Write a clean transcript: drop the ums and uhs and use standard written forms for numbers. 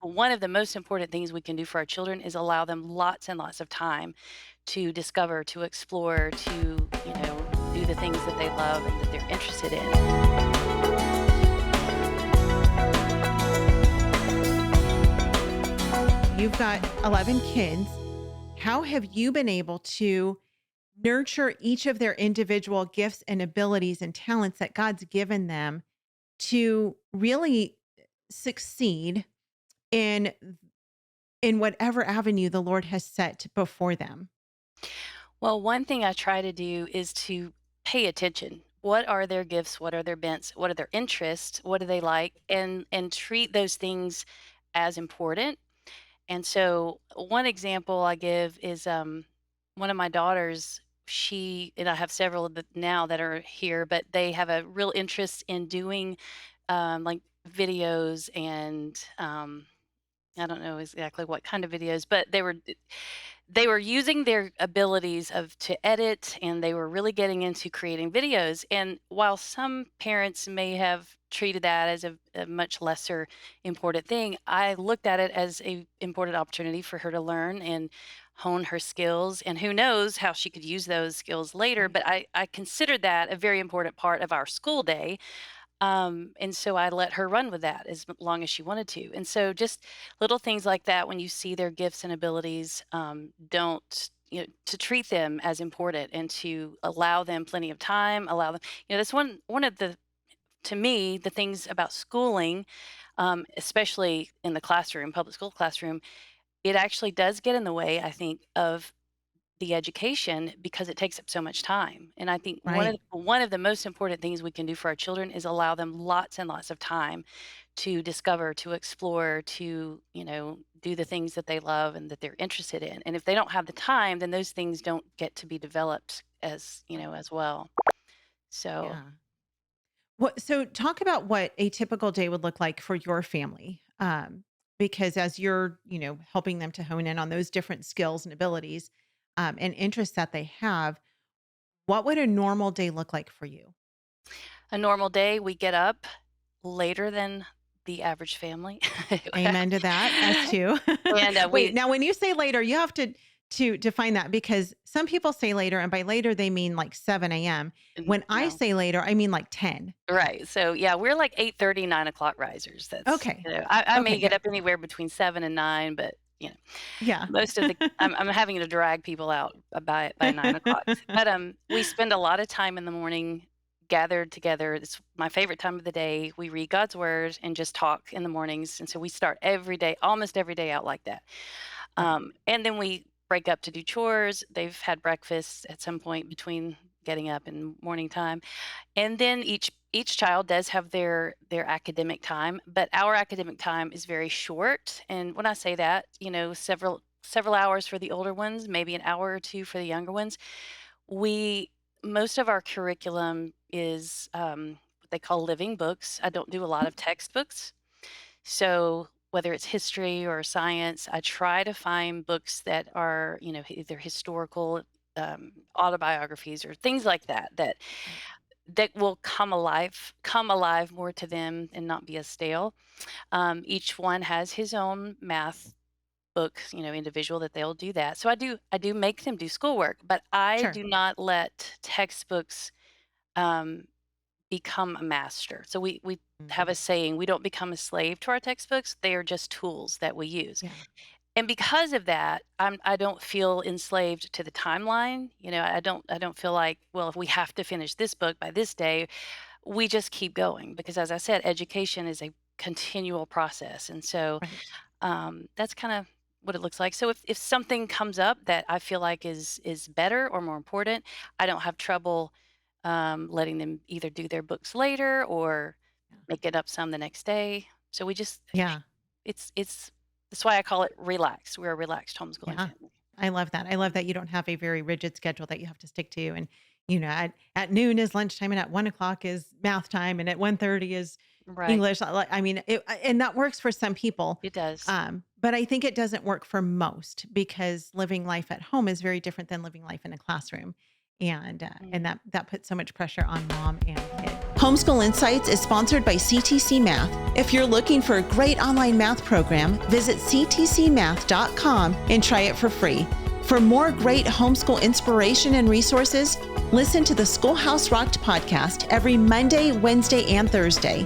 one of the most important things we can do for our children is allow them lots and lots of time to discover, to explore, to, do the things that they love and that they're interested in. You've got 11 kids. How have you been able to nurture each of their individual gifts and abilities and talents that God's given them to really succeed in whatever avenue the Lord has set before them? Well, one thing I try to do is to pay attention. What are their gifts? What are their bents? What are their interests? What do they like? And treat those things as important. And so one example I give is one of my daughters. She and I have several of now that are here, but they have a real interest in doing like videos and I don't know exactly what kind of videos, but they were using their abilities of to edit, and they were really getting into creating videos. And while some parents may have treated that as a much lesser important thing, I looked at it as a important opportunity for her to learn and hone her skills. And who knows how she could use those skills later. Right. But I considered that a very important part of our school day, and so I let her run with that as long as she wanted to. And so just little things like that, when you see their gifts and abilities, don't, to treat them as important and to allow them plenty of time, allow them, that's one of the, to me, the things about schooling, especially in the classroom, public school classroom, it actually does get in the way, I think, of the education because it takes up so much time. And I think Right. one of the most important things we can do for our children is allow them lots and lots of time to discover, to explore, to, do the things that they love and that they're interested in. And if they don't have the time, then those things don't get to be developed as, as well. So, Yeah. So talk about what a typical day would look like for your family. Because as you're, helping them to hone in on those different skills and abilities, and interests that they have, what would a normal day look like for you? a normal day, we get up later than the average family. Amen to that, us too. and Wait, we now when you say later, you have to define that because some people say later, and by later they mean like 7 a.m. When I no. say later, I mean like 10. Right. So yeah, we're like 8:30, 9 o'clock risers. That's, Okay. I may Okay, get good. up anywhere between 7 and 9, but Yeah. most of the I'm having to drag people out by 9 o'clock. But we spend a lot of time in the morning gathered together. It's my favorite time of the day. We read God's word and just talk in the mornings. And so we start every day, almost every day out like that. Right. And then we break up to do chores. They've had breakfast at some point between getting up and morning time, and then each child does have their academic time, but our academic time is very short. And when I say that, several hours for the older ones, maybe an hour or two for the younger ones. We Most of our curriculum is what they call living books. I don't do a lot of textbooks. So whether it's history or science, I try to find books that are, either historical, autobiographies or things like that, Right. that will come alive more to them and not be as stale. Each one has his own math book, individual, that they'll do that. So I do make them do schoolwork, but I Sure. do not let textbooks um, become a master. So we have Mhm. a saying: we don't become a slave to our textbooks; they are just tools that we use. Yeah. And because of that, I don't feel enslaved to the timeline. I don't feel like, well, if we have to finish this book by this day, we just keep going because, as I said, education is a continual process. And so Right. that's kind of what it looks like. So if something comes up that I feel like is better or more important, I don't have trouble letting them either do their books later or Yeah. make it up some the next day. So we just Yeah. it's that's why I call it relaxed. We're a relaxed homeschooling Yeah. family. I love that. I love that you don't have a very rigid schedule that you have to stick to. And, at noon is lunchtime and at 1 o'clock is math time and at 1:30 is Right. English. I mean, and that works for some people. It does. But I think it doesn't work for most because living life at home is very different than living life in a classroom. And that puts so much pressure on mom and kid. Homeschool Insights is sponsored by CTC Math. If you're looking for a great online math program, visit ctcmath.com and try it for free. For more great homeschool inspiration and resources, listen to the Schoolhouse Rocked podcast every Monday, Wednesday, and Thursday.